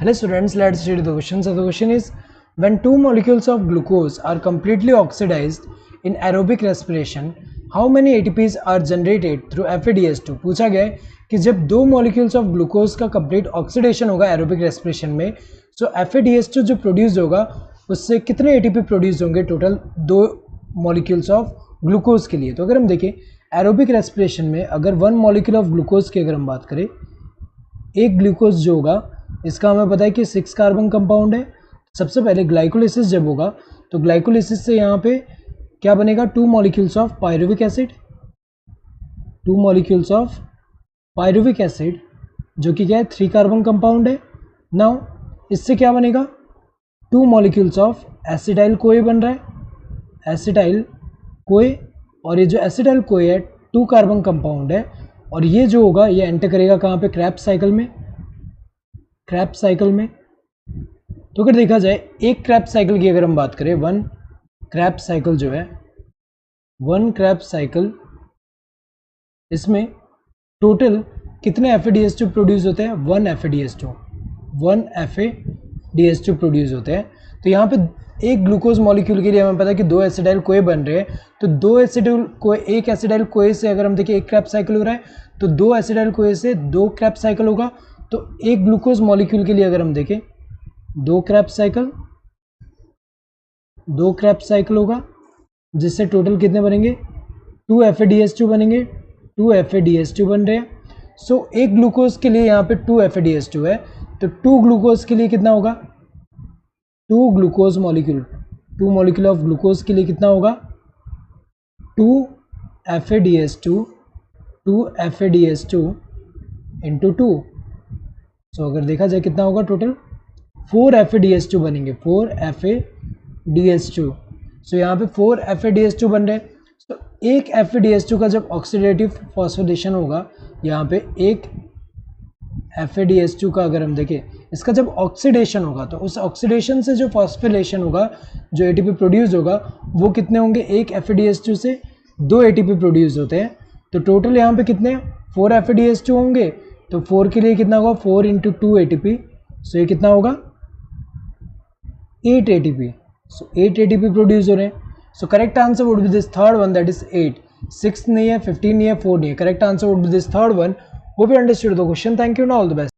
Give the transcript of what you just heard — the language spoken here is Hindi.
Hello students, let's read the question. So the question is, when two molecules of glucose are completely oxidized in aerobic respiration, how many ATPs are generated through FADH2? पूछा गया है कि जब दो molecules of glucose का complete oxidation होगा aerobic respiration में, so FADH2 जो produce होगा उससे कितने ATP produce होंगे टोटल दो molecules of glucose के लिए. तो अगर हम देखें aerobic respiration में अगर वन molecule of glucose की अगर हम बात करें, एक ग्लूकोज जो होगा इसका हमें पता है कि 6 कार्बन कंपाउंड है. सबसे पहले ग्लाइकोलिसिस जब होगा तो ग्लाइकोलिसिस से यहाँ पे क्या बनेगा, 2 molecules of pyruvic acid, 2 molecules of pyruvic acid जो कि क्या है 3 कार्बन कंपाउंड है. नाउ इससे क्या बनेगा, 2 मॉलिक्यूल्स ऑफ एसिटाइल कोए बन रहा है, एसिटाइल कोए. और ये जो एसिटाइल कोए है 2 कार्बन कंपाउंड है और ये जो होगा ये एंटर करेगा कहाँ पे, क्रैब्स साइकिल में, क्रैब्स साइकिल में. तो अगर देखा जाए एक क्रैब्स साइकिल की अगर हम बात करें, वन क्रैब्स साइकिल जो है, वन क्रैब्स साइकिल, इसमें टोटल कितने FADH2 प्रोड्यूस होते हैं, 1 FADH2, 1 FADH2 प्रोड्यूस होते हैं. तो यहाँ पे एक ग्लूकोज मॉलिक्यूल के लिए हमें पता है कि 2 एसिडाइल कोए बन रहे हैं. तो 2 एसिडाइल कोए, एक एसिडाइल कोए से अगर हम देखें एक क्रैब्स साइकिल हो रहा है तो 2 एसिडाइल कोए से 2 क्रैब्स साइकिल होगा. तो एक ग्लूकोज मॉलिक्यूल के लिए अगर हम देखें 2 क्रैब्स साइकिल, 2 क्रैब्स साइकिल होगा जिससे टोटल कितने बनेंगे, 2 FADH2 बनेंगे, 2 FADH2 बन रहे हैं. सो एक ग्लूकोज के लिए यहाँ पे 2 FADH2 है तो 2 ग्लूकोज के लिए कितना होगा, 2 glucose molecule, 2 molecule of glucose के लिए कितना होगा, 2 FADH2, 2 FADH2 इंटू 2. सो अगर देखा जाए कितना होगा टोटल, 4 FADH2 बनेंगे, 4 FADH2. सो यहाँ पे 4 FADH2 बन रहे हैं. तो एक FADH2 का जब ऑक्सीडेटिव फॉस्फोरिलेशन होगा, यहाँ पे एक FADH2 का अगर हम देखें इसका जब ऑक्सीडेशन होगा तो उस ऑक्सीडेशन से जो फॉस्फोरिलेशन होगा, जो ATP प्रोड्यूस होगा वो कितने होंगे, एक FADH2 से 2 ATP प्रोड्यूस होते हैं. तो टोटल यहाँ पे कितने 4 FADH2 होंगे. तो 4 के लिए कितना होगा, 4 इंटू 2 ATP. सो ये कितना होगा, 8 ATP. सो 8 ATP प्रोड्यूस हो रहे हैं. So correct answer would be this third one, that is 8. 6 नहीं है, 15 नहीं है, 4 नहीं है. Correct answer would be this third one. Hope you understood the question. Thank you and all the best.